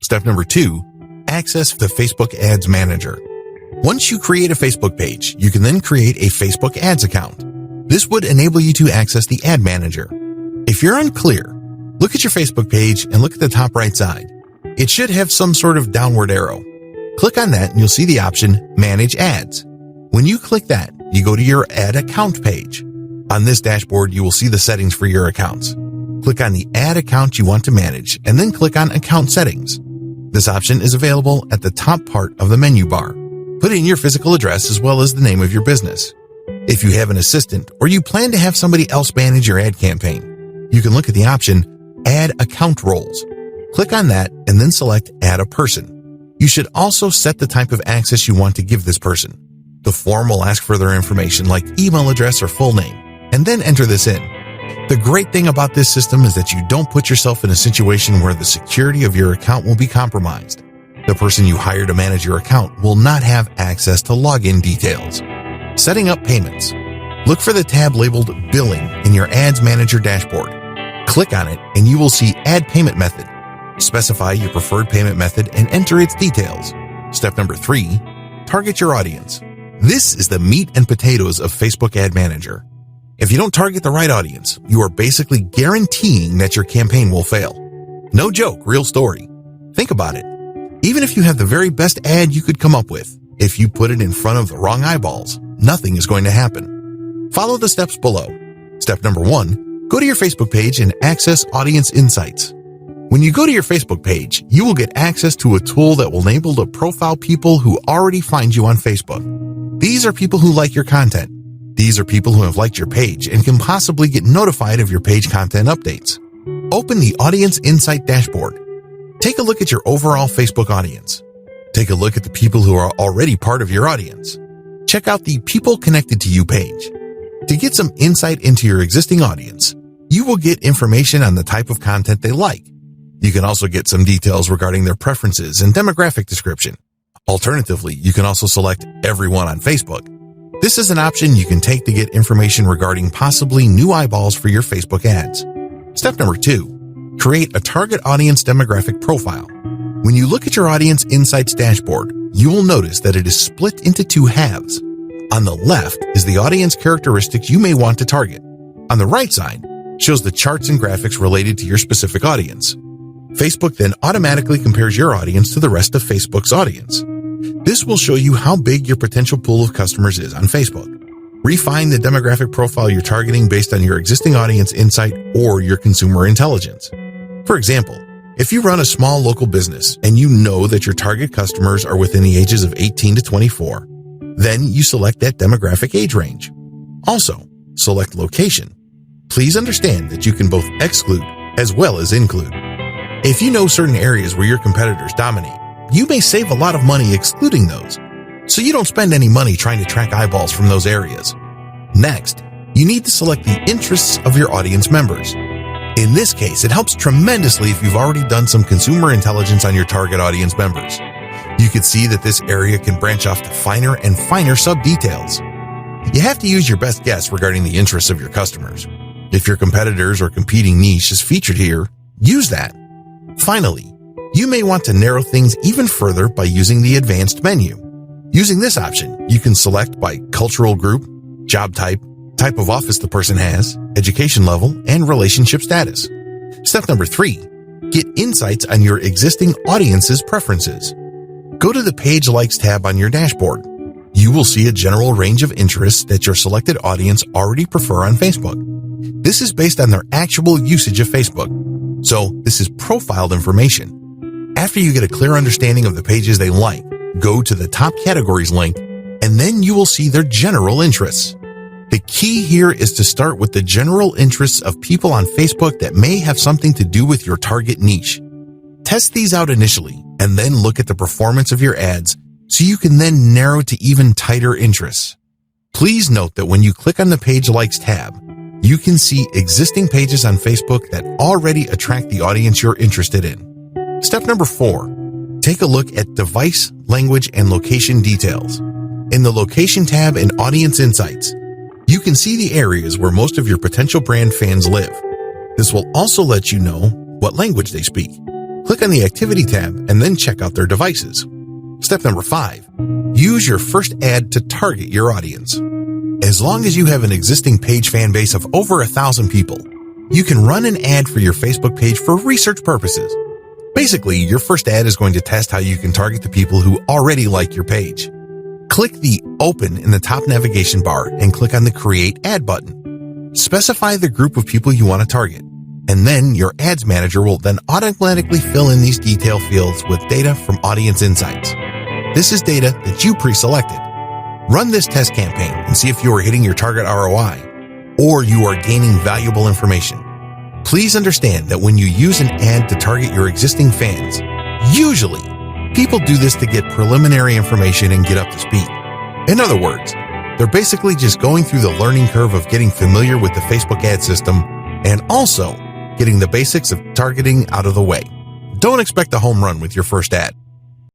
Step number 2, access the Facebook Ads Manager. Once you create a Facebook page, you can then create a Facebook Ads account. This would enable you to access the Ad Manager. If you're unclear, look at your Facebook page and look at the top right side. It should have some sort of downward arrow. Click on that and you'll see the option Manage Ads. When you click that, you go to your Ad Account page. On this dashboard, you will see the settings for your accounts. Click on the ad account you want to manage and then click on Account Settings. This option is available at the top part of the menu bar. Put in your physical address as well as the name of your business. If you have an assistant or you plan to have somebody else manage your ad campaign, you can look at the option Add Account Roles. Click on that and then select Add a Person. You should also set the type of access you want to give this person. The form will ask for their information like email address or full name, and then enter this in. The great thing about this system is that you don't put yourself in a situation where the security of your account will be compromised. The person you hire to manage your account will not have access to login details. Setting up payments. Look for the tab labeled Billing in your Ads Manager dashboard. Click on it and you will see Add Payment Method. Specify your preferred payment method and enter its details. Step number 3, target your audience. This is the meat and potatoes of Facebook Ad Manager. If you don't target the right audience, you are basically guaranteeing that your campaign will fail. No joke, real story. Think about it. Even if you have the very best ad you could come up with, if you put it in front of the wrong eyeballs, nothing is going to happen. Follow the steps below. Step number 1, go to your Facebook page and access Audience Insights. When you go to your Facebook page, you will get access to a tool that will enable to profile people who already find you on Facebook. These are people who like your content. These are people who have liked your page and can possibly get notified of your page content updates. Open the Audience Insight dashboard. Take a look at your overall Facebook audience. Take a look at the people who are already part of your audience. Check out the People Connected to You page. To get some insight into your existing audience, you will get information on the type of content they like. You can also get some details regarding their preferences and demographic description. Alternatively, you can also select Everyone on Facebook. This is an option you can take to get information regarding possibly new eyeballs for your Facebook ads. Step number 2, create a target audience demographic profile. When you look at your Audience Insights dashboard, you will notice that it is split into 2 halves. On the left is the audience characteristics you may want to target. On the right side shows the charts and graphics related to your specific audience. Facebook then automatically compares your audience to the rest of Facebook's audience. This will show you how big your potential pool of customers is on Facebook. Refine the demographic profile you're targeting based on your existing audience insight or your consumer intelligence. For example, if you run a small local business and you know that your target customers are within the ages of 18 to 24, then you select that demographic age range. Also, select location. Please understand that you can both exclude as well as include. If you know certain areas where your competitors dominate, you may save a lot of money excluding those, so you don't spend any money trying to track eyeballs from those areas. Next, you need to select the interests of your audience members. In this case, it helps tremendously if you've already done some consumer intelligence on your target audience members. You can see that this area can branch off to finer and finer sub-details. You have to use your best guess regarding the interests of your customers. If your competitors or competing niche is featured here, use that. Finally, you may want to narrow things even further by using the advanced menu. Using this option, you can select by cultural group, job type, type of office the person has, education level, and relationship status. Step number 3, get insights on your existing audience's preferences. Go to the Page Likes tab on your dashboard. You will see a general range of interests that your selected audience already prefer on Facebook. This is based on their actual usage of Facebook. So this is profiled information. After you get a clear understanding of the pages they like, go to the top categories link, and then you will see their general interests. The key here is to start with the general interests of people on Facebook that may have something to do with your target niche. Test these out initially, and then look at the performance of your ads so you can then narrow to even tighter interests. Please note that when you click on the Page Likes tab, you can see existing pages on Facebook that already attract the audience you're interested in. Step number 4, take a look at device, language, and location details. In the Location tab in Audience Insights, you can see the areas where most of your potential brand fans live. This will also let you know what language they speak. Click on the Activity tab and then check out their devices. Step number 5. Use your first ad to target your audience. As long as you have an existing page fan base of over 1,000 people, you can run an ad for your Facebook page for research purposes. Basically, your first ad is going to test how you can target the people who already like your page. Click the Open in the top navigation bar and click on the Create Ad button. Specify the group of people you want to target, and then your Ads Manager will then automatically fill in these detail fields with data from Audience Insights. This is data that you pre-selected. Run this test campaign and see if you are hitting your target ROI or you are gaining valuable information. Please understand that when you use an ad to target your existing fans, usually people do this to get preliminary information and get up to speed. In other words, they're basically just going through the learning curve of getting familiar with the Facebook ad system and also getting the basics of targeting out of the way. Don't expect a home run with your first ad.